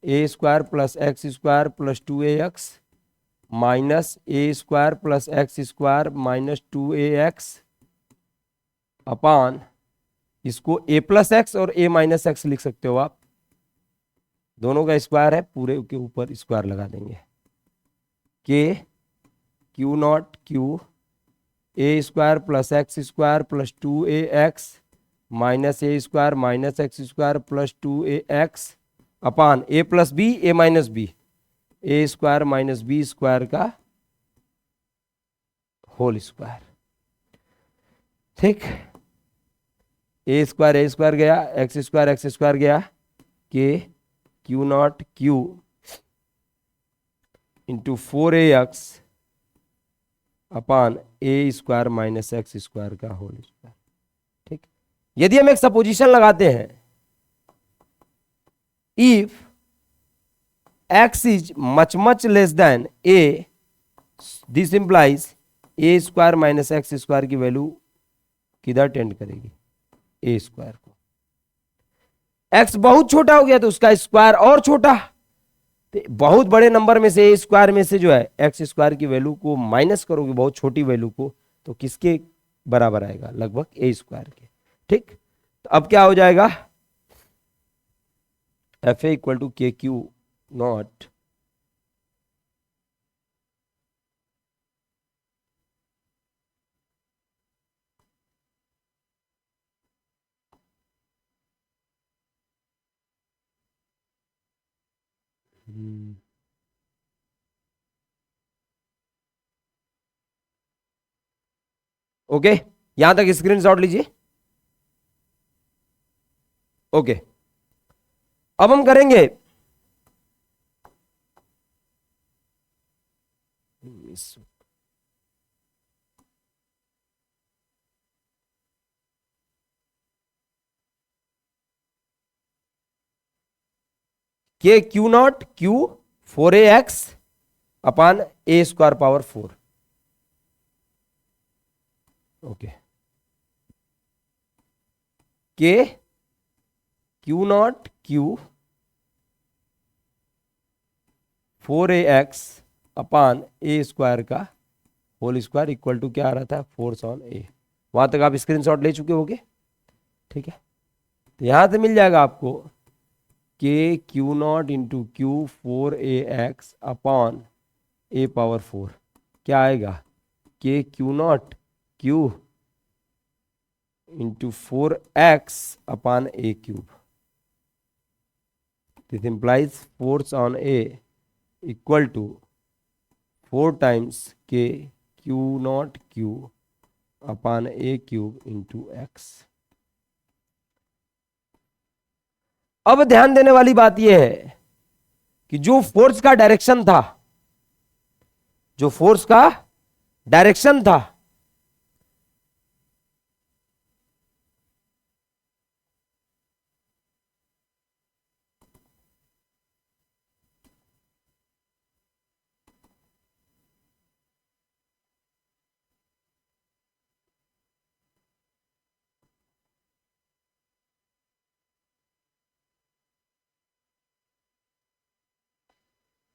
A square plus x square plus 2ax minus A square plus x square minus 2ax upon, इसको A plus x और ए minus x लिख सकते हो आप, दोनों का स्क्वायर है, पूरे के ऊपर स्क्वायर लगा देंगे, K Q not Q A square plus x square plus 2ax minus A square minus x square plus 2ax upon A plus B A minus B, A square minus B square का whole square. ठीक, A square गया, X square गया, K Q not Q into 4ax upon A square minus x square का whole square. ठीक, यदि हम एक supposition लगाते हैं, if x is much less than a, this implies a square minus x square की value किधर टेंड करेगी, a स्क्वायर को। x बहुत छोटा हो गया तो उसका स्क्वायर और छोटा, तो बहुत बड़े नंबर में से a स्क्वायर में से जो है एक्स स्क्वायर की वैल्यू को माइनस करोगे, बहुत छोटी वैल्यू को, तो किसके बराबर आएगा, लगभग a स्क्वायर के। ठीक, तो अब क्या हो जाएगा, F A equal to K Q not okay, यहां तक स्क्रीनशॉट लीजिए। ओके, अब हम करेंगे K Q not Q 4ax upon A square power 4। Okay, K Q not Q 4ax upon A square का होल स्क्वायर इक्वल टू क्या आ रहा था, फोर्स ऑन ए। वहां तक आप स्क्रीनशॉट ले चुके होगे, ठीक है। तो यहां से मिल जाएगा आपको K Q not into Q 4ax upon A power 4। क्या आएगा, K Q not Q into 4x upon A cube. This implies force on A equal to 4 times K Q not Q upon A cube into x. अब ध्यान देने वाली बात यह है कि जो फोर्स का डायरेक्शन था, जो फोर्स का डायरेक्शन था,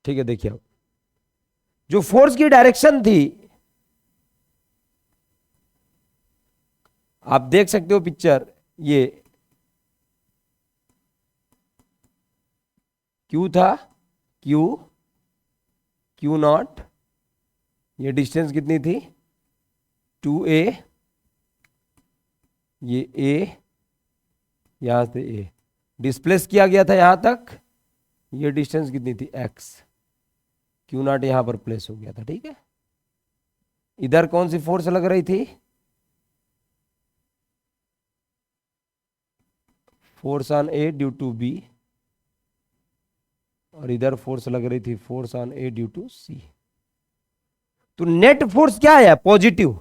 ठीक है। देखिए, जो फोर्स की डायरेक्शन थी, आप देख सकते हो पिक्चर, ये क्यू था, क्यू क्यू नॉट, ये डिस्टेंस कितनी थी 2a, ये a, यहां से a डिस्प्लेस किया गया था यहां तक, ये डिस्टेंस कितनी थी x, क्यू नॉट यहां पर प्लेस हो गया था, ठीक है। इधर कौन सी फोर्स लग रही थी, force on A due to B, और इधर फोर्स लग रही थी force on A due to C. तो नेट फोर्स क्या आया, पॉजिटिव।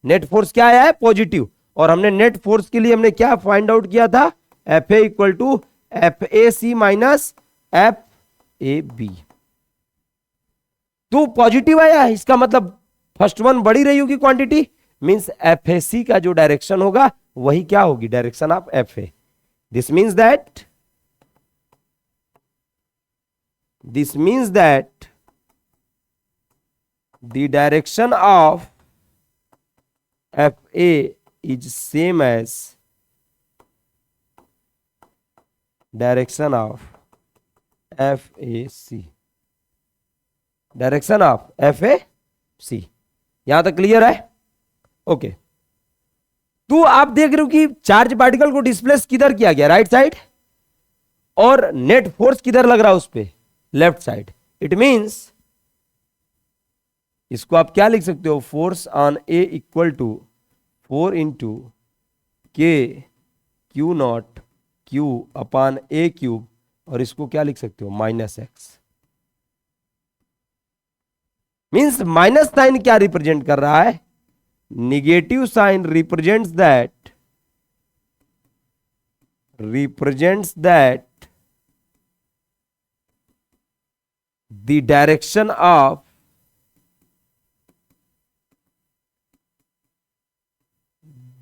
नेट फोर्स क्या आया है, पॉजिटिव। और हमने नेट फोर्स के लिए हमने क्या फाइंड आउट किया था, F A equal to F A C minus F A B. तो पॉजिटिव आया, इसका मतलब फर्स्ट वन बढ़ी रही होगी quantity, means F A C का जो डायरेक्शन होगा वही क्या होगी, direction of F A. This means that the direction of FA is same as direction of FAC। Direction of FAC, यहां तक क्लियर है, ओके। तो आप देख रहे हो कि चार्ज पार्टिकल को डिस्प्लेस किधर किया गया, राइट साइड, और नेट फोर्स किधर लग रहा है उस पे, लेफ्ट साइड। इट मींस इसको आप क्या लिख सकते हो, force on A equal to 4 into K Q not Q upon A cube, और इसको क्या लिख सकते हो, minus x. Means minus sign क्या रिप्रेजेंट कर रहा है, negative sign represents that the direction of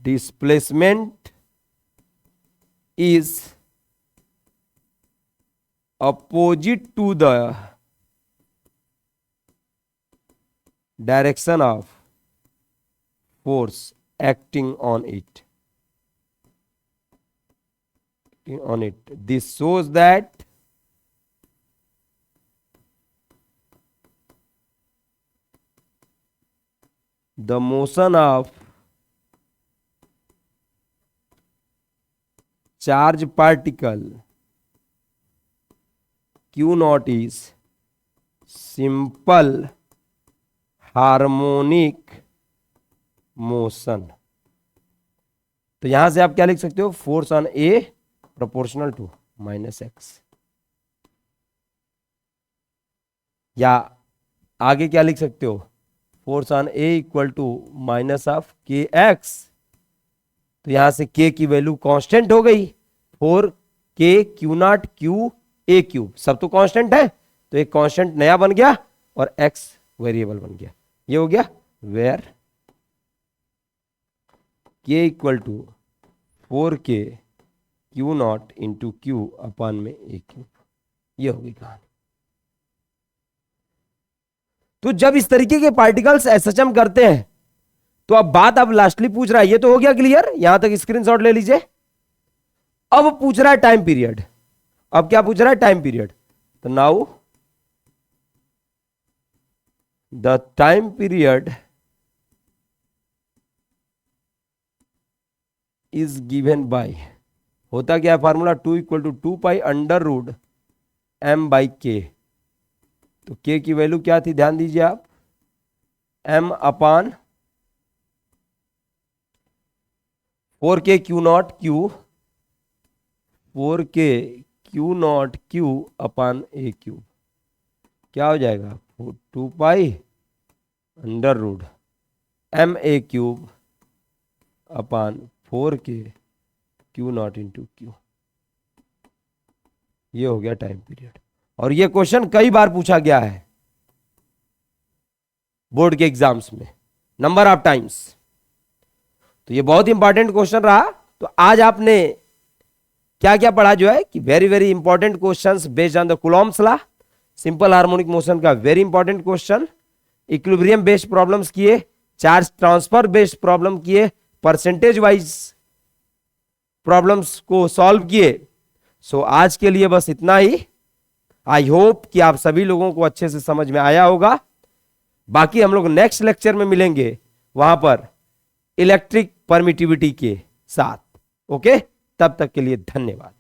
displacement is opposite to the direction of force acting on it. This shows that the motion of charge particle Q naught is simple harmonic motion. तो यहां से आप क्या लिख सकते हो, force on A proportional to -x, या आगे क्या लिख सकते हो, force on A equal to -kx। तो यहां से k की वैल्यू कांस्टेंट हो गई, 4k Q not Q A cube, सब तो कांस्टेंट है, तो एक कांस्टेंट नया बन गया और x वेरिएबल बन गया। ये हो गया where k equal to 4k Q not into Q upon में ए क्यूब। ये होगी कहानी। तो जब इस तरीके के पार्टिकल्स एसएचएम करते हैं तो अब बात अब लास्टली पूछ रहा है, ये तो हो गया क्लियर, यहां तक स्क्रीनशॉट ले लीजिए। अब पूछ रहा है टाइम पीरियड। अब क्या पूछ रहा है, टाइम पीरियड। तो now the time period is given by, होता क्या है formula, 2 equal to 2 pi under root m by K. तो k की वैल्यू क्या थी, ध्यान दीजिए आप, m upon 4k Q not Q, 4k Q not Q upon A cube. क्या हो जाएगा, 2 pi under root m A cube upon 4k Q not into Q. ये हो गया टाइम पीरियड। और ये क्वेश्चन कई बार पूछा गया है बोर्ड के एग्जाम्स में, नंबर ऑफ टाइम्स। तो ये बहुत इंपॉर्टेंट क्वेश्चन रहा। तो आज आपने क्या क्या पढ़ा, जो है कि very very important questions based on the Coulomb's law, simple harmonic motion का very important question, equilibrium based problems किए, चार्ज ट्रांसफर बेस्ड प्रॉब्लम किए, परसेंटेज वाइज प्रॉब्लम्स को सॉल्व किए। सो आज के लिए बस इतना ही। आई होप कि आप सभी लोगों को अच्छे से समझ में आया होगा। बाकी हम लोग नेक्स्ट लेक्चर में मिलेंगे, वहां पर इलेक्ट्रिक परमिटिविटी के साथ। ओके, तब तक के लिए धन्यवाद।